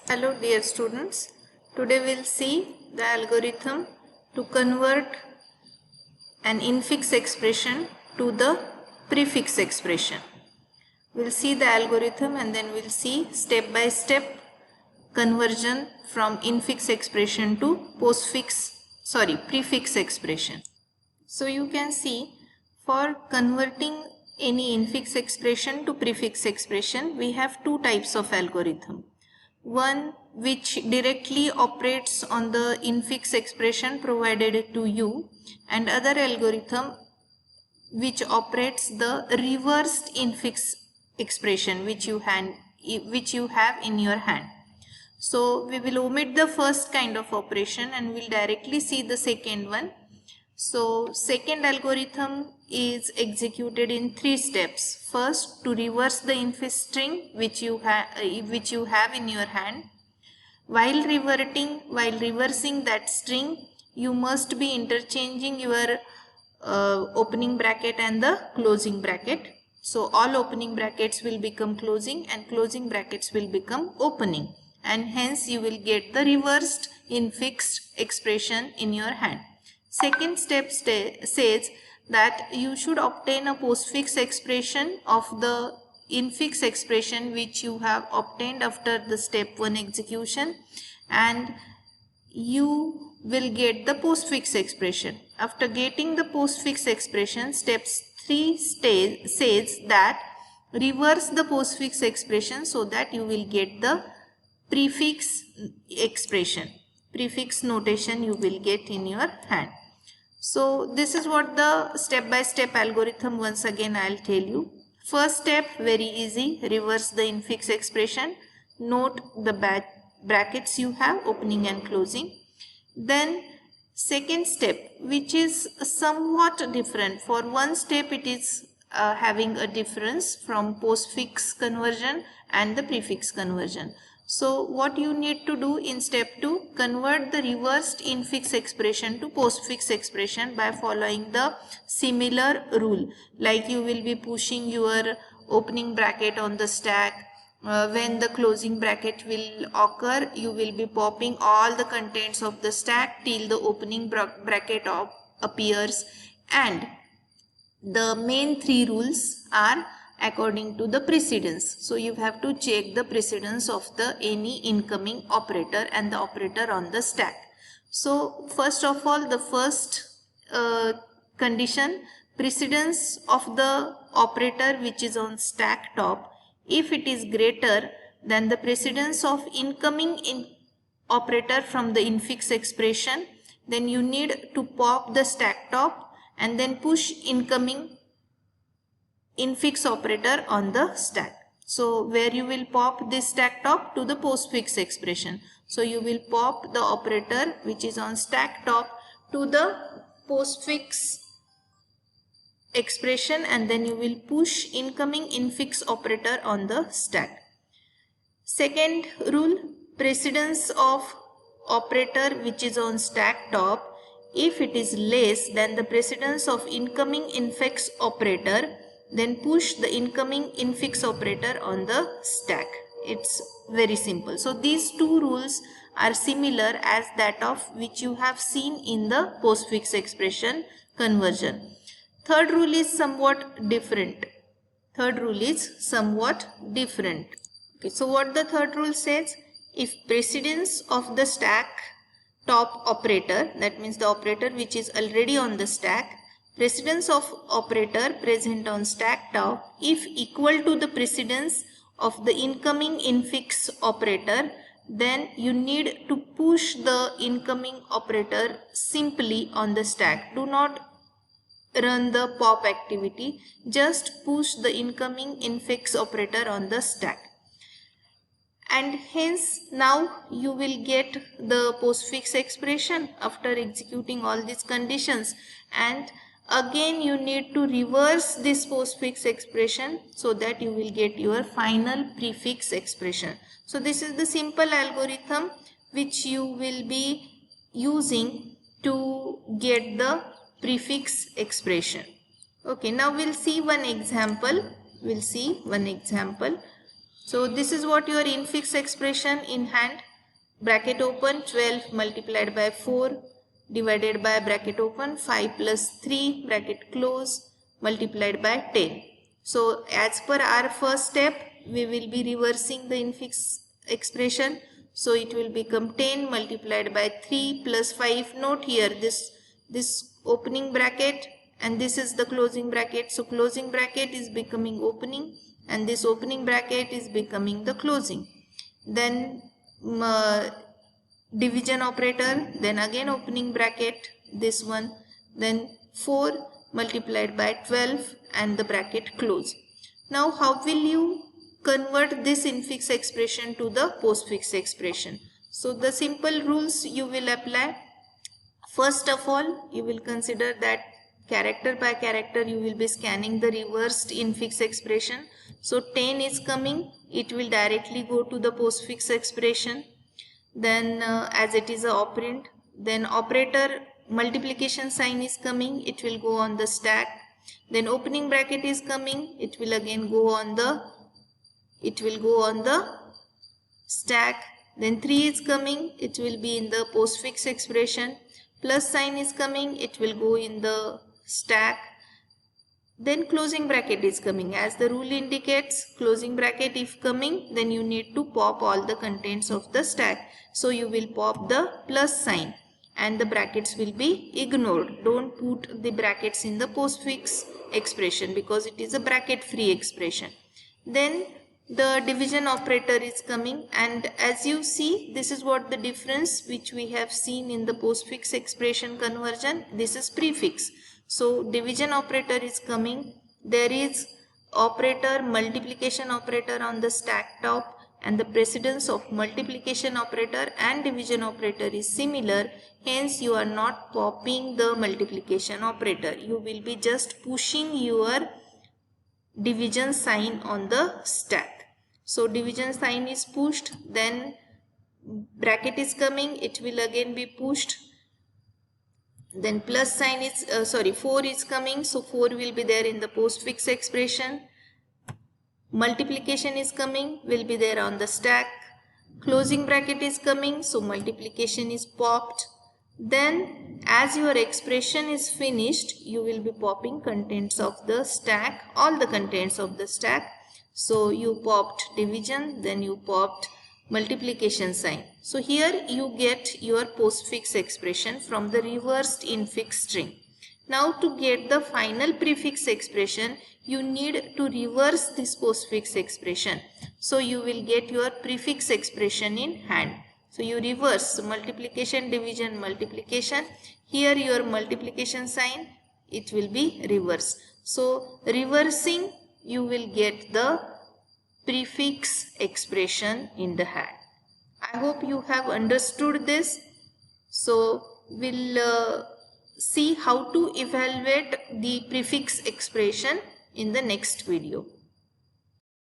Hello dear students, today we'll see the algorithm to convert an infix expression to the prefix expression. We'll see the algorithm and then we'll see step by step conversion from infix expression to prefix expression. So you can see for converting any infix expression to prefix expression, we have two types of algorithm. One which directly operates on the infix expression provided to you, and other algorithm which operates the reversed infix expression which you have in your hand. So we will omit the first kind of operation and we'll directly see the second one. So second algorithm is executed in 3 steps. First, to reverse the infix string which you have in your hand. While reversing that string, you must be interchanging your opening bracket and the closing bracket. So all opening brackets will become closing and closing brackets will become opening, and hence you will get the reversed infixed expression in your hand. Second step says that you should obtain a postfix expression of the infix expression which you have obtained after the step 1 execution, and you will get the postfix expression. After getting the postfix expression, steps 3 says that reverse the postfix expression so that you will get the prefix expression. Prefix notation you will get in your hand. So this is what the step-by-step algorithm, once again I'll tell you. First step, very easy, reverse the infix expression. Note the brackets you have, opening and closing. Then second step, which is somewhat different. For one step it is having a difference from postfix conversion and the prefix conversion. So what you need to do in step 2, convert the reversed infix expression to postfix expression by following the similar rule. Like you will be pushing your opening bracket on the stack. When the closing bracket will occur, you will be popping all the contents of the stack till the opening bracket appears, and the main 3 rules are according to the precedence. So you have to check the precedence of the any incoming operator and the operator on the stack. So first of all, the first condition, precedence of the operator which is on stack top, if it is greater than the precedence of incoming operator from the infix expression, then you need to pop the stack top and then push incoming infix operator on the stack. So where you will pop this stack top? To the postfix expression. So you will pop the operator which is on stack top to the postfix expression, and then you will push incoming infix operator on the stack. Second rule, precedence of operator which is on stack top, if it is less than the precedence of incoming infix operator, then push the incoming infix operator on the stack. It's very simple. So these two rules are similar as that of which you have seen in the postfix expression conversion. Third rule is somewhat different. Okay, so what the third rule says, if precedence of the stack top operator, that means the operator which is already on the stack, precedence of operator present on stack top, if equal to the precedence of the incoming infix operator, then you need to push the incoming operator simply on the stack. Do not run the pop activity, just push the incoming infix operator on the stack. And hence now you will get the postfix expression after executing all these conditions, and again you need to reverse this postfix expression so that you will get your final prefix expression. So this is the simple algorithm which you will be using to get the prefix expression. Okay, now we'll see one example. So this is what your infix expression in hand. Bracket open 12 multiplied by 4 divided by bracket open 5 plus 3 bracket close multiplied by 10. So as per our first step, we will be reversing the infix expression. So it will become 10 multiplied by 3 plus 5. Note here this opening bracket and this is the closing bracket. So closing bracket is becoming opening and this opening bracket is becoming the closing. Then division operator, then again opening bracket, this one, then 4 multiplied by 12 and the bracket close. Now how will you convert this infix expression to the postfix expression? So the simple rules you will apply. First of all, you will consider that character by character you will be scanning the reversed infix expression. So 10 is coming, it will directly go to the postfix expression. Then as it is a operand, then operator multiplication sign is coming, it will go on the stack. Then opening bracket is coming, it will again go on the stack. Then 3 is coming, it will be in the postfix expression. Plus sign is coming, it will go in the stack. Then closing bracket is coming. As the rule indicates, closing bracket if coming, then you need to pop all the contents of the stack. So you will pop the plus sign and the brackets will be ignored. Don't put the brackets in the postfix expression because it is a bracket free expression. Then the division operator is coming, and as you see, this is what the difference which we have seen in the postfix expression conversion. This is prefix. So division operator is coming. There is operator, multiplication operator on the stack top, and the precedence of multiplication operator and division operator is similar. Hence you are not popping the multiplication operator. You will be just pushing your division sign on the stack. So division sign is pushed, then bracket is coming, it will again be pushed. Then plus sign is 4 is coming, so 4 will be there in the postfix expression. Multiplication is coming, will be there on the stack. Closing bracket is coming, so multiplication is popped. Then as your expression is finished, you will be popping contents of the stack, all the contents of the stack. So you popped division, then you popped multiplication sign. So here you get your postfix expression from the reversed infix string. Now to get the final prefix expression, you need to reverse this postfix expression. So you will get your prefix expression in hand. So you reverse multiplication, division, multiplication. Here your multiplication sign, it will be reversed. So reversing, you will get the prefix expression in the hand. I hope you have understood this. So we'll see how to evaluate the prefix expression in the next video.